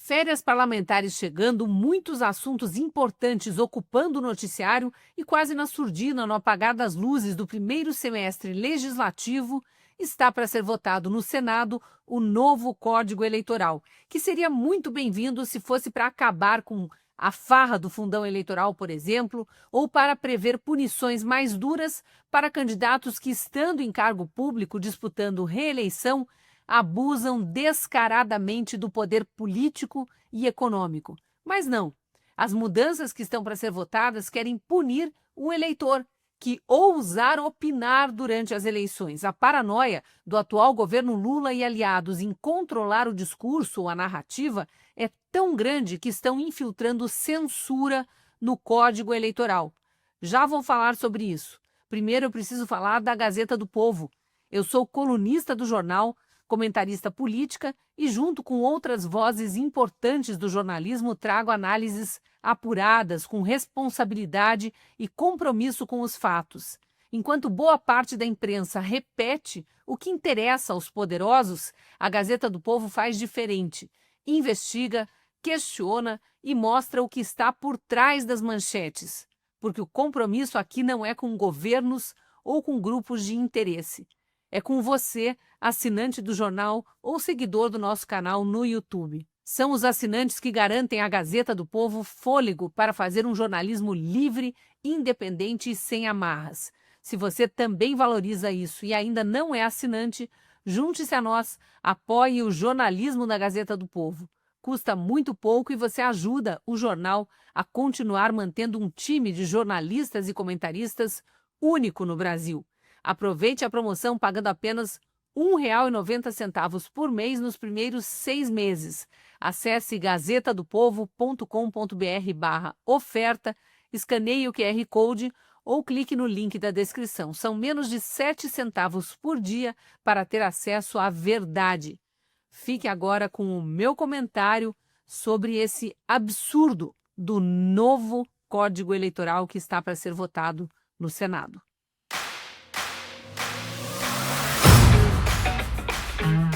Férias parlamentares chegando, muitos assuntos importantes ocupando o noticiário e quase na surdina, no apagar das luzes do primeiro semestre legislativo, está para ser votado no Senado o novo Código Eleitoral, que seria muito bem-vindo se fosse para acabar com a farra do fundão eleitoral, por exemplo, ou para prever punições mais duras para candidatos que, estando em cargo público disputando reeleição, abusam descaradamente do poder político e econômico. Mas não. As mudanças que estão para ser votadas querem punir o eleitor que ousar opinar durante as eleições. A paranoia do atual governo Lula e aliados em controlar o discurso ou a narrativa é tão grande que estão infiltrando censura no Código Eleitoral. Já vou falar sobre isso. Primeiro eu preciso falar da Gazeta do Povo. Eu sou colunista do jornal, comentarista política e, junto com outras vozes importantes do jornalismo, trago análises apuradas, com responsabilidade e compromisso com os fatos. Enquanto boa parte da imprensa repete o que interessa aos poderosos, a Gazeta do Povo faz diferente. Investiga, questiona e mostra o que está por trás das manchetes. Porque o compromisso aqui não é com governos ou com grupos de interesse. É com você, assinante do jornal ou seguidor do nosso canal no YouTube. São os assinantes que garantem à Gazeta do Povo fôlego para fazer um jornalismo livre, independente e sem amarras. Se você também valoriza isso e ainda não é assinante, junte-se a nós, apoie o jornalismo da Gazeta do Povo. Custa muito pouco e você ajuda o jornal a continuar mantendo um time de jornalistas e comentaristas único no Brasil. Aproveite a promoção pagando apenas R$ 1,90 por mês nos primeiros 6 meses. Acesse gazetadopovo.com.br/oferta, escaneie o QR Code ou clique no link da descrição. São menos de 7 centavos por dia para ter acesso à verdade. Fique agora com o meu comentário sobre esse absurdo do novo Código Eleitoral que está para ser votado no Senado.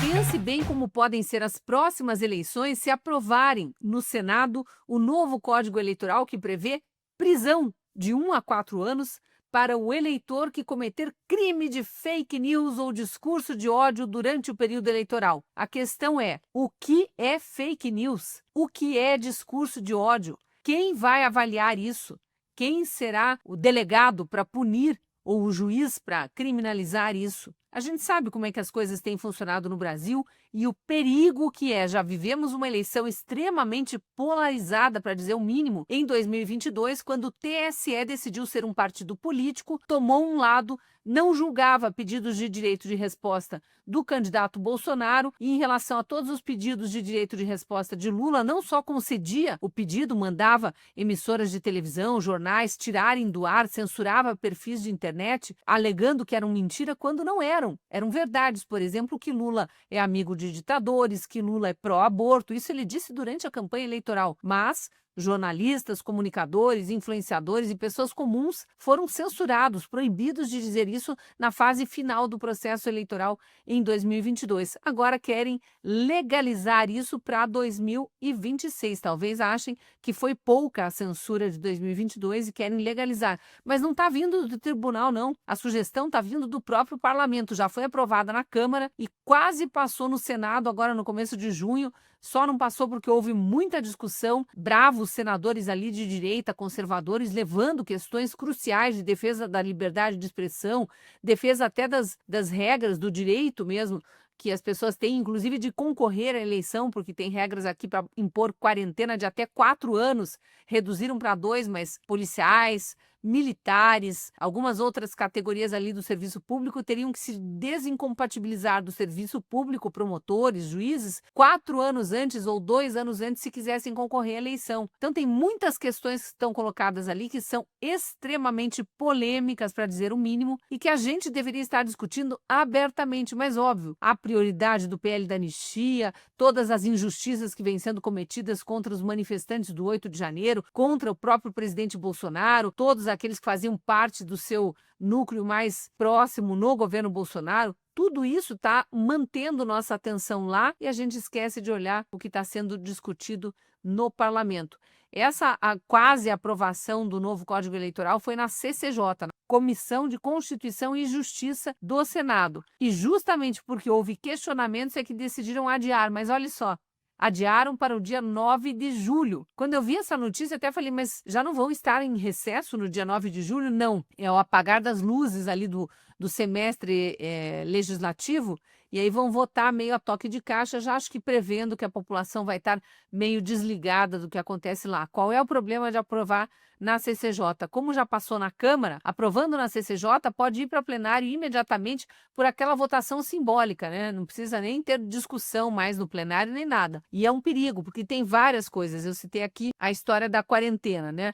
Pense bem como podem ser as próximas eleições se aprovarem no Senado o novo Código Eleitoral que prevê prisão de 1 a 4 anos para o eleitor que cometer crime de fake news ou discurso de ódio durante o período eleitoral. A questão é, o que é fake news? O que é discurso de ódio? Quem vai avaliar isso? Quem será o delegado para punir ou o juiz para criminalizar isso? A gente sabe como é que as coisas têm funcionado no Brasil e o perigo que é. Já vivemos uma eleição extremamente polarizada, para dizer o mínimo, em 2022, quando o TSE decidiu ser um partido político, tomou um lado, não julgava pedidos de direito de resposta do candidato Bolsonaro e, em relação a todos os pedidos de direito de resposta de Lula, não só concedia o pedido, mandava emissoras de televisão, jornais tirarem do ar, censurava perfis de internet, alegando que eram mentira quando não eram. Eram verdades, por exemplo, que Lula é amigo de ditadores, que Lula é pró-aborto. Isso ele disse durante a campanha eleitoral. Mas jornalistas, comunicadores, influenciadores e pessoas comuns foram censurados, proibidos de dizer isso na fase final do processo eleitoral em 2022. Agora querem legalizar isso para 2026. Talvez achem que foi pouca a censura de 2022 e querem legalizar. Mas não está vindo do tribunal, não. A sugestão está vindo do próprio parlamento. Já foi aprovada na Câmara e quase passou no Senado agora no começo de junho. Só não passou porque houve muita discussão, bravos senadores ali de direita, conservadores, levando questões cruciais de defesa da liberdade de expressão, defesa até das regras do direito mesmo, que as pessoas têm, inclusive, de concorrer à eleição, porque tem regras aqui para impor quarentena de até 4 anos, reduziram para 2, mas policiais, militares, algumas outras categorias ali do serviço público teriam que se desincompatibilizar do serviço público, promotores, juízes, 4 anos antes ou 2 anos antes se quisessem concorrer à eleição. Então tem muitas questões que estão colocadas ali que são extremamente polêmicas, para dizer o mínimo, e que a gente deveria estar discutindo abertamente, mas óbvio, a prioridade do PL da anistia, todas as injustiças que vêm sendo cometidas contra os manifestantes do 8 de janeiro, contra o próprio presidente Bolsonaro, todos aqueles que faziam parte do seu núcleo mais próximo no governo Bolsonaro, tudo isso está mantendo nossa atenção lá e a gente esquece de olhar o que está sendo discutido no parlamento. Essa quase aprovação do novo Código Eleitoral foi na CCJ, na Comissão de Constituição e Justiça do Senado. E justamente porque houve questionamentos é que decidiram adiar. Mas olha só, adiaram para o dia 9 de julho. Quando eu vi essa notícia, até falei, mas já não vão estar em recesso no dia 9 de julho? Não, é o apagar das luzes ali do semestre legislativo, e aí vão votar meio a toque de caixa, já acho que prevendo que a população vai estar meio desligada do que acontece lá. Qual é o problema de aprovar na CCJ? Como já passou na Câmara, aprovando na CCJ, pode ir para plenário imediatamente por aquela votação simbólica, né? Não precisa nem ter discussão mais no plenário, nem nada. E é um perigo, porque tem várias coisas. Eu citei aqui a história da quarentena, né?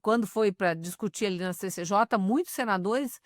Quando foi para discutir ali na CCJ, muitos senadores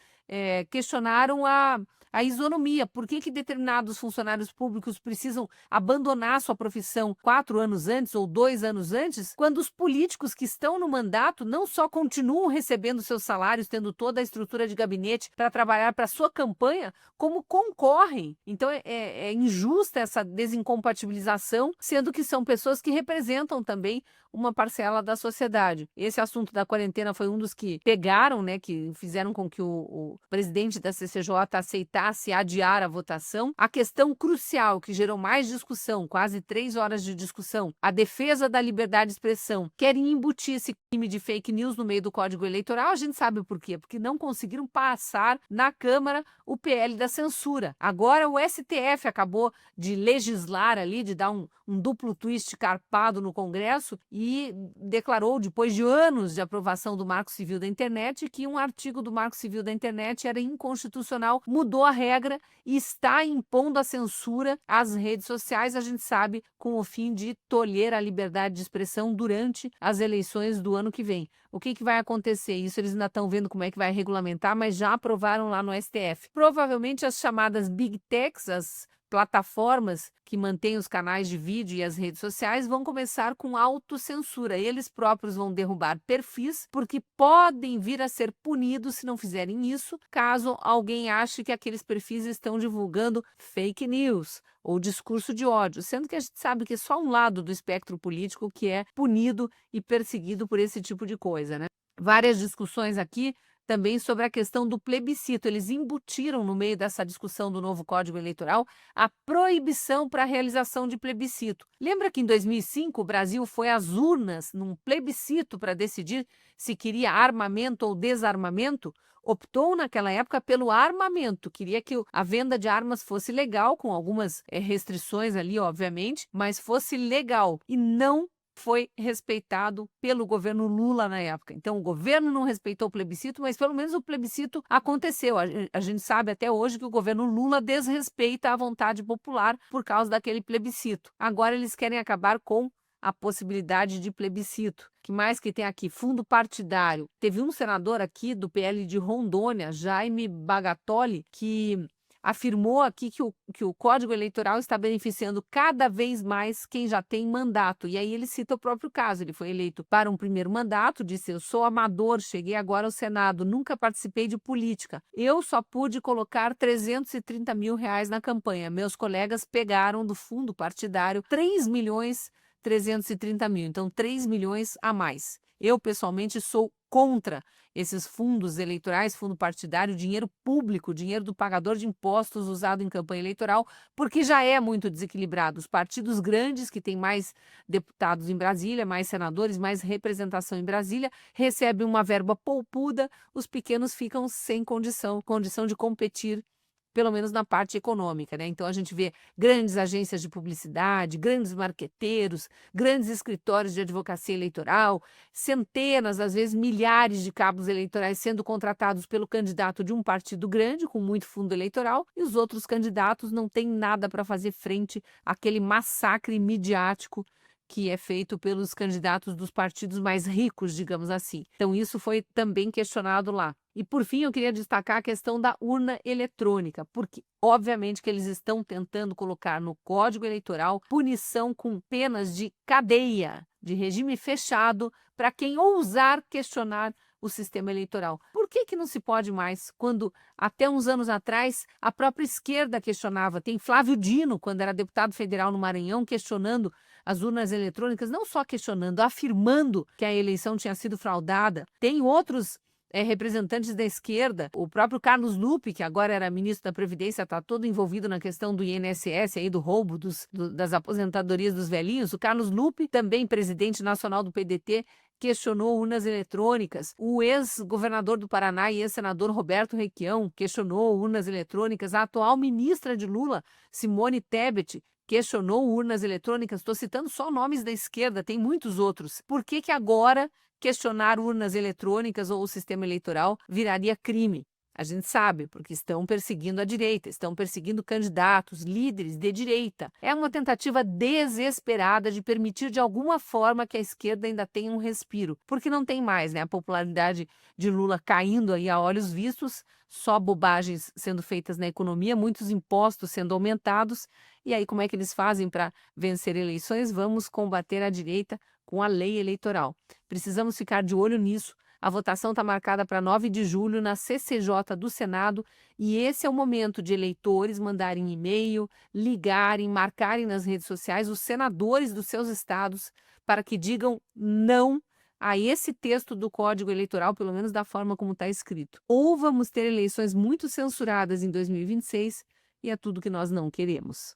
questionaram a isonomia. Por que determinados funcionários públicos precisam abandonar sua profissão 4 anos antes ou 2 anos antes, quando os políticos que estão no mandato não só continuam recebendo seus salários, tendo toda a estrutura de gabinete para trabalhar para sua campanha, como concorrem. Então é injusta essa desincompatibilização, sendo que são pessoas que representam também uma parcela da sociedade. Esse assunto da quarentena foi um dos que pegaram, né, que fizeram com que o presidente da CCJ aceitasse adiar a votação. A questão crucial que gerou mais discussão, quase 3 horas de discussão, a defesa da liberdade de expressão. Querem embutir esse crime de fake news no meio do Código Eleitoral. A gente sabe por quê, porque não conseguiram passar na Câmara o PL da censura. Agora o STF acabou de legislar ali, de dar um duplo twist carpado no Congresso e declarou, depois de anos de aprovação do Marco Civil da Internet, que um artigo do Marco Civil da Internet era inconstitucional, mudou a regra e está impondo a censura às redes sociais, a gente sabe, com o fim de tolher a liberdade de expressão durante as eleições do ano que vem. O que vai acontecer? Isso eles ainda estão vendo como é que vai regulamentar, mas já aprovaram lá no STF. Provavelmente as chamadas Big Techs, as plataformas que mantêm os canais de vídeo e as redes sociais vão começar com autocensura. Eles próprios vão derrubar perfis, porque podem vir a ser punidos se não fizerem isso, caso alguém ache que aqueles perfis estão divulgando fake news ou discurso de ódio, sendo que a gente sabe que é só um lado do espectro político que é punido e perseguido por esse tipo de coisa, né? Várias discussões aqui também sobre a questão do plebiscito. Eles embutiram no meio dessa discussão do novo Código Eleitoral a proibição para a realização de plebiscito. Lembra que em 2005 o Brasil foi às urnas num plebiscito para decidir se queria armamento ou desarmamento? Optou naquela época pelo armamento, queria que a venda de armas fosse legal, com algumas restrições ali, obviamente, mas fosse legal e não foi respeitado pelo governo Lula na época. Então, o governo não respeitou o plebiscito, mas pelo menos o plebiscito aconteceu. A gente sabe até hoje que o governo Lula desrespeita a vontade popular por causa daquele plebiscito. Agora eles querem acabar com a possibilidade de plebiscito. Que mais que tem aqui? Fundo partidário. Teve um senador aqui do PL de Rondônia, Jaime Bagatoli, que afirmou aqui que o Código Eleitoral está beneficiando cada vez mais quem já tem mandato. E aí ele cita o próprio caso. Ele foi eleito para um primeiro mandato, disse: eu sou amador, cheguei agora ao Senado, nunca participei de política. Eu só pude colocar R$330 mil na campanha. Meus colegas pegaram do fundo partidário 3.330.000, então 3 milhões a mais. Eu, pessoalmente, sou contra esses fundos eleitorais, fundo partidário, dinheiro público, dinheiro do pagador de impostos usado em campanha eleitoral, porque já é muito desequilibrado. Os partidos grandes, que têm mais deputados em Brasília, mais senadores, mais representação em Brasília, recebem uma verba poupuda, os pequenos ficam sem condição de competir, pelo menos na parte econômica, né? Então a gente vê grandes agências de publicidade, grandes marqueteiros, grandes escritórios de advocacia eleitoral, centenas, às vezes milhares de cabos eleitorais sendo contratados pelo candidato de um partido grande, com muito fundo eleitoral, e os outros candidatos não têm nada para fazer frente àquele massacre midiático que é feito pelos candidatos dos partidos mais ricos, digamos assim. Então isso foi também questionado lá. E por fim, eu queria destacar a questão da urna eletrônica, porque obviamente que eles estão tentando colocar no Código Eleitoral punição com penas de cadeia, de regime fechado, para quem ousar questionar o sistema eleitoral. Por que não se pode mais, quando até uns anos atrás a própria esquerda questionava? Tem Flávio Dino, quando era deputado federal no Maranhão, questionando as urnas eletrônicas, não só questionando, afirmando que a eleição tinha sido fraudada. Tem outros representantes da esquerda, o próprio Carlos Lupe, que agora era ministro da Previdência, está todo envolvido na questão do INSS, aí, do roubo das aposentadorias dos velhinhos. O Carlos Lupe, também presidente nacional do PDT, questionou urnas eletrônicas. O ex-governador do Paraná e ex-senador Roberto Requião questionou urnas eletrônicas. A atual ministra de Lula, Simone Tebet, questionou urnas eletrônicas. Estou citando só nomes da esquerda, tem muitos outros. Por que agora questionar urnas eletrônicas ou o sistema eleitoral viraria crime? A gente sabe, porque estão perseguindo a direita, estão perseguindo candidatos, líderes de direita. É uma tentativa desesperada de permitir de alguma forma que a esquerda ainda tenha um respiro, porque não tem mais, né? A popularidade de Lula caindo aí a olhos vistos, só bobagens sendo feitas na economia, muitos impostos sendo aumentados. E aí como é que eles fazem para vencer eleições? Vamos combater a direita com a lei eleitoral. Precisamos ficar de olho nisso. A votação está marcada para 9 de julho na CCJ do Senado e esse é o momento de eleitores mandarem e-mail, ligarem, marcarem nas redes sociais os senadores dos seus estados para que digam não a esse texto do Código Eleitoral, pelo menos da forma como está escrito. Ou vamos ter eleições muito censuradas em 2026 e é tudo que nós não queremos.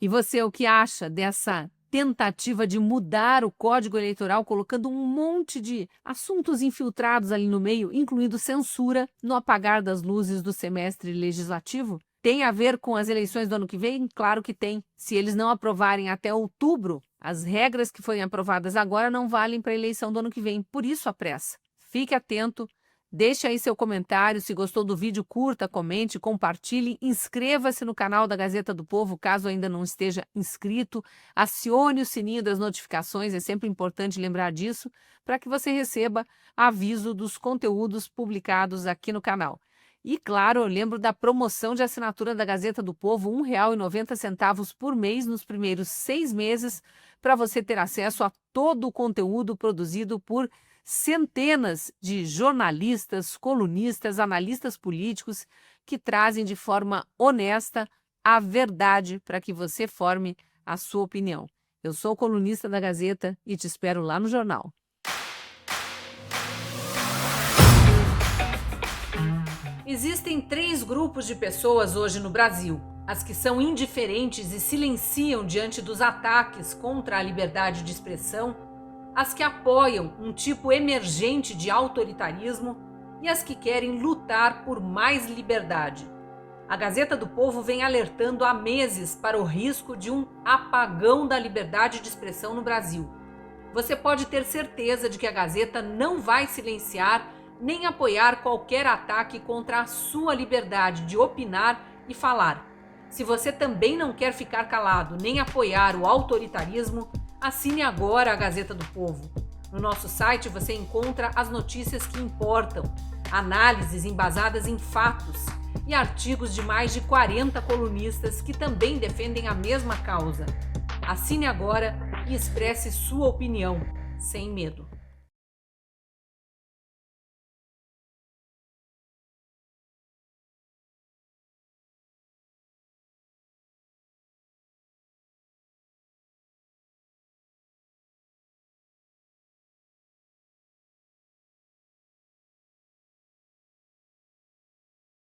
E você, o que acha dessa tentativa de mudar o Código Eleitoral, colocando um monte de assuntos infiltrados ali no meio, incluindo censura no apagar das luzes do semestre legislativo? Tem a ver com as eleições do ano que vem? Claro que tem. Se eles não aprovarem até outubro, as regras que forem aprovadas agora não valem para a eleição do ano que vem. Por isso a pressa. Fique atento. Deixe aí seu comentário, se gostou do vídeo, curta, comente, compartilhe, inscreva-se no canal da Gazeta do Povo, caso ainda não esteja inscrito, acione o sininho das notificações, é sempre importante lembrar disso, para que você receba aviso dos conteúdos publicados aqui no canal. E claro, eu lembro da promoção de assinatura da Gazeta do Povo, R$ 1,90 por mês nos primeiros 6 meses, para você ter acesso a todo o conteúdo produzido por centenas de jornalistas, colunistas, analistas políticos que trazem de forma honesta a verdade para que você forme a sua opinião. Eu sou colunista da Gazeta e te espero lá no jornal. Existem 3 grupos de pessoas hoje no Brasil: as que são indiferentes e silenciam diante dos ataques contra a liberdade de expressão, as que apoiam um tipo emergente de autoritarismo e as que querem lutar por mais liberdade. A Gazeta do Povo vem alertando há meses para o risco de um apagão da liberdade de expressão no Brasil. Você pode ter certeza de que a Gazeta não vai silenciar nem apoiar qualquer ataque contra a sua liberdade de opinar e falar. Se você também não quer ficar calado nem apoiar o autoritarismo, assine agora a Gazeta do Povo. No nosso site você encontra as notícias que importam, análises embasadas em fatos e artigos de mais de 40 colunistas que também defendem a mesma causa. Assine agora e expresse sua opinião, sem medo.